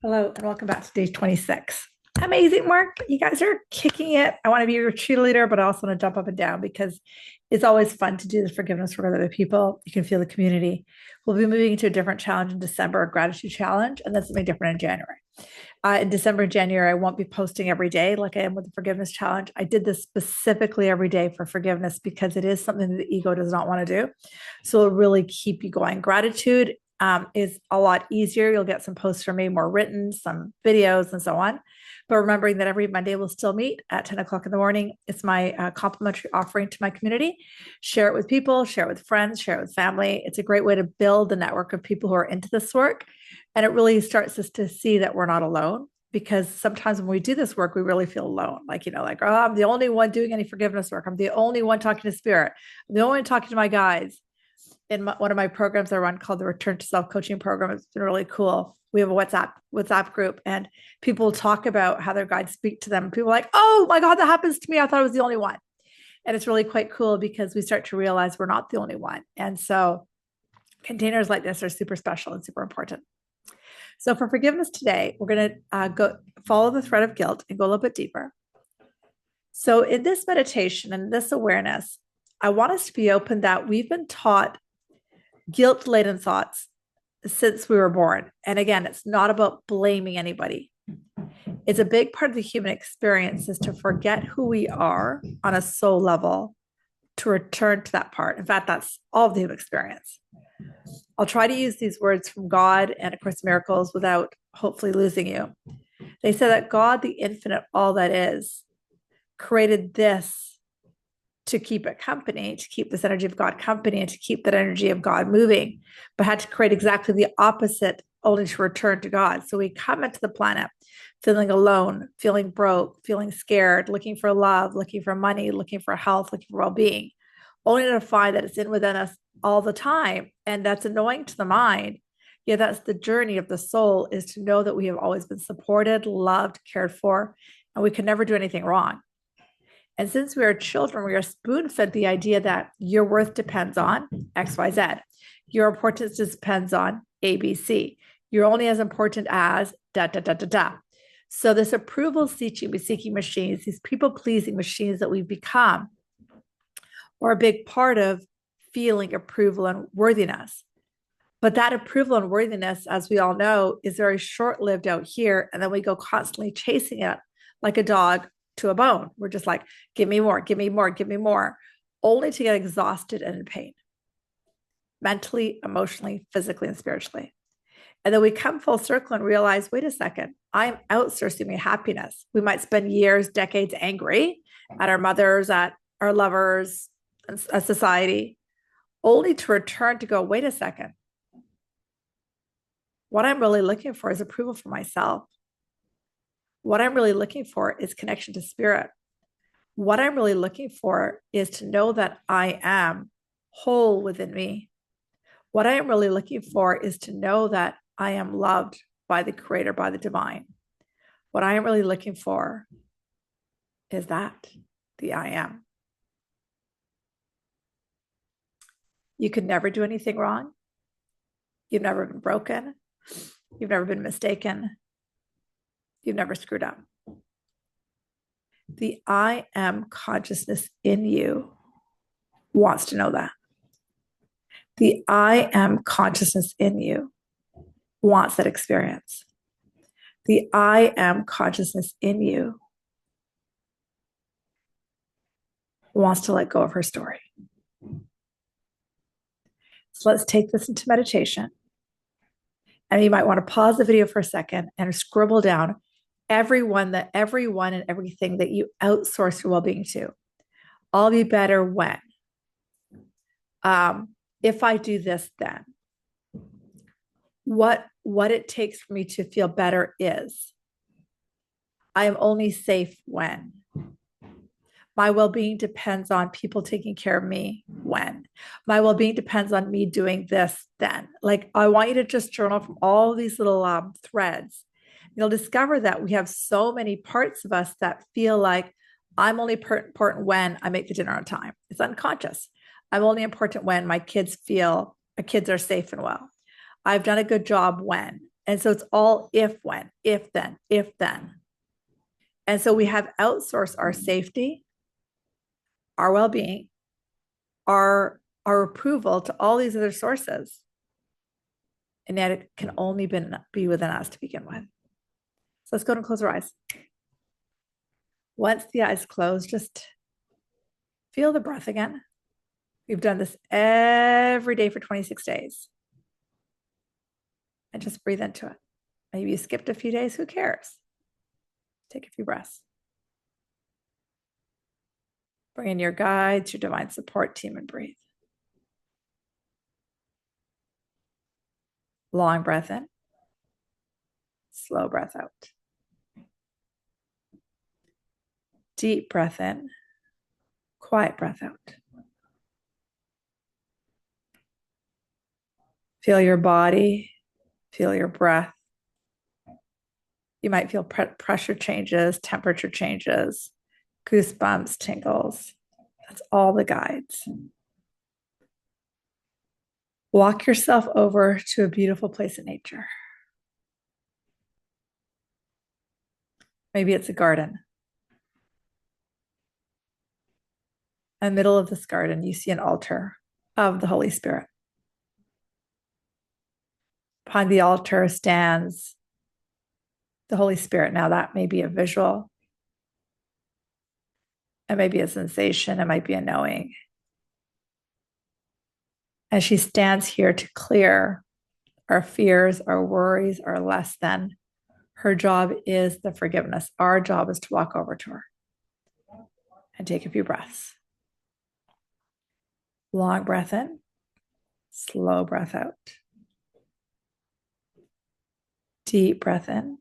Hello and welcome back to day 26. Amazing work. You guys are kicking it. I want to be your cheerleader, but I also want to jump up and down because it's always fun to do the forgiveness work with other people. You can feel the community. We'll be moving into a different challenge in December, a gratitude challenge, and then something different in January. In December and January, I won't be posting every day like I am with the forgiveness challenge. I did this specifically every day for forgiveness because it is something that the ego does not want to do. So it'll really keep you going. Gratitude is a lot easier. You'll get some posts from me, more written, some videos, and so on. But remembering that every Monday we'll still meet at 10 o'clock in the morning. It's my complimentary offering to my community. Share it with people, share it with friends, share it with family. It's a great way to build the network of people who are into this work. And it really starts us to see that we're not alone, because sometimes when we do this work, we really feel alone. Oh, I'm the only one doing any forgiveness work. I'm the only one talking to spirit. I'm the only one talking to my guides. One of my programs I run called the Return to Self Coaching Program. It's been really cool. We have a WhatsApp group, and people talk about how their guides speak to them. People are like, oh my God, that happens to me. I thought I was the only one. And it's really quite cool because we start to realize we're not the only one. And so containers like this are super special and super important. So for forgiveness today, we're going to go follow the thread of guilt and go a little bit deeper. So in this meditation and this awareness, I want us to be open that we've been taught guilt-laden thoughts since we were born. And again, it's not about blaming anybody. It's a big part of the human experience is to forget who we are on a soul level, to return to that part. In fact, that's all of the human experience. I'll try to use these words from God and A Course in Miracles without hopefully losing you. They say that God, the infinite, all that is, created this to keep it company, to keep this energy of God company, and to keep that energy of God moving, but had to create exactly the opposite, only to return to God. So we come into the planet feeling alone, feeling broke, feeling scared, looking for love, looking for money, looking for health, looking for well-being, only to find that it's in within us all the time. And that's annoying to the mind. Yeah, that's the journey of the soul, is to know that we have always been supported, loved, cared for, and we can never do anything wrong. And since we are children, we are spoon-fed the idea that your worth depends on X, Y, Z. Your importance depends on A, B, C. You're only as important as da, da, da, da, da. So this approval-seeking machines, these people-pleasing machines that we've become, are a big part of feeling approval and worthiness. But that approval and worthiness, as we all know, is very short-lived out here. And then we go constantly chasing it like a dog to a bone. We're just like, give me more, give me more, give me more, only to get exhausted and in pain, mentally, emotionally, physically, and spiritually. And then we come full circle and realize, wait a second, I'm outsourcing my happiness. We might spend years, decades angry at our mothers, at our lovers, at society, only to return to go, wait a second. What I'm really looking for is approval for myself. What I'm really looking for is connection to spirit. What I'm really looking for is to know that I am whole within me. What I am really looking for is to know that I am loved by the Creator, by the divine. What I am really looking for is that, the I am. You could never do anything wrong. You've never been broken. You've never been mistaken. You've never screwed up. The I am consciousness in you wants to know that. The I am consciousness in you wants that experience. The I am consciousness in you wants to let go of her story. So let's take this into meditation. And you might want to pause the video for a second and scribble down everyone and everything that you outsource your well-being to. I'll be better when. If I do this, then. What it takes for me to feel better is. I am only safe when. My well-being depends on people taking care of me when. My well-being depends on me doing this then. Like, I want you to just journal from all these little threads. You'll discover that we have so many parts of us that feel like I'm only important when I make the dinner on time. It's unconscious. I'm only important when my kids are safe and well. I've done a good job when. And so it's all if, when, if, then, if, then. And so we have outsourced our safety, our well-being, our approval to all these other sources. And yet it can only be within us to begin with. So let's go and close our eyes. Once the eyes close, just feel the breath again. We've done this every day for 26 days. And just breathe into it. Maybe you skipped a few days, who cares? Take a few breaths. Bring in your guides, your divine support team, and breathe. Long breath in. Slow breath out. Deep breath in. Quiet breath out. Feel your body. Feel your breath. You might feel pressure changes, temperature changes, goosebumps, tingles. That's all the guides. Walk yourself over to a beautiful place in nature. Maybe it's a garden. In the middle of this garden, you see an altar of the Holy Spirit. Behind the altar stands the Holy Spirit. Now, that may be a visual, it may be a sensation, it might be a knowing. And she stands here to clear our fears, our worries, our less than. Her job is the forgiveness. Our job is to walk over to her and take a few breaths. Long breath in, slow breath out. Deep breath in,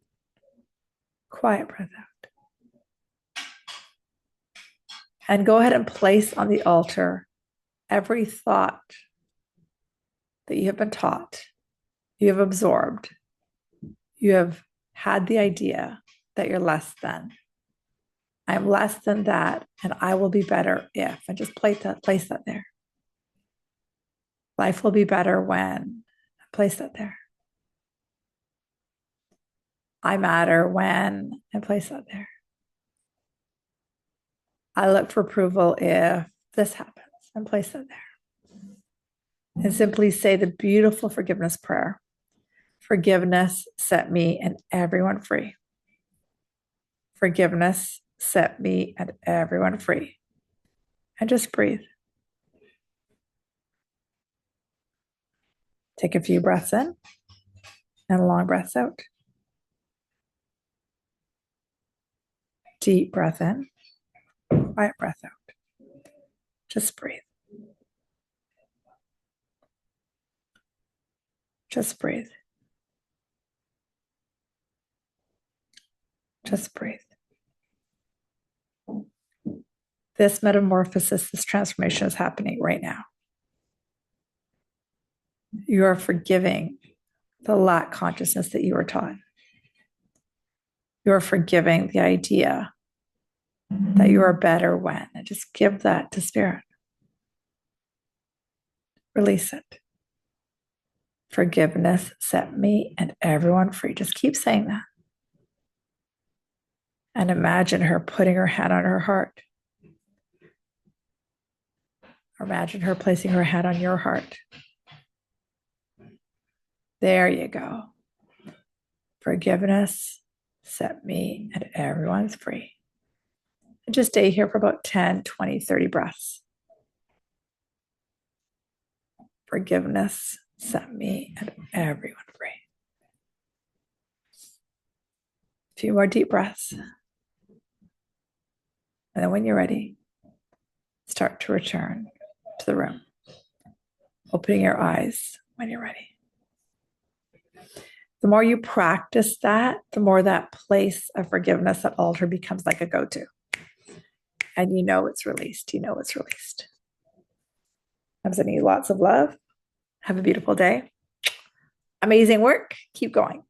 quiet breath out. And go ahead and place on the altar every thought that you have been taught, you have absorbed, you have had the idea that you're less than. I'm less than that, and I will be better if, and just place that there. Life will be better when, place that there. I matter when, and place that there. I look for approval if this happens, and place that there. And simply say the beautiful forgiveness prayer. Forgiveness set me and everyone free. Forgiveness set me and everyone free. And just breathe. Take a few breaths in and long breaths out. Deep breath in, quiet breath out. Just breathe. Just breathe. Just breathe. This metamorphosis, this transformation is happening right now. You are forgiving the lack consciousness that you were taught. You are forgiving the idea that you are better when, and just give that to Spirit. Release it. Forgiveness set me and everyone free. Just keep saying that. And imagine her putting her hand on her heart. Imagine her placing her hand on your heart. There you go. Forgiveness set me and everyone's free. And just stay here for about 10, 20, 30 breaths. Forgiveness set me and everyone free. A few more deep breaths. And then when you're ready, start to return to the room. Opening your eyes when you're ready. The more you practice that, the more that place of forgiveness, that altar becomes like a go-to. And you know it's released. You know it's released. I'm sending you lots of love. Have a beautiful day. Amazing work. Keep going.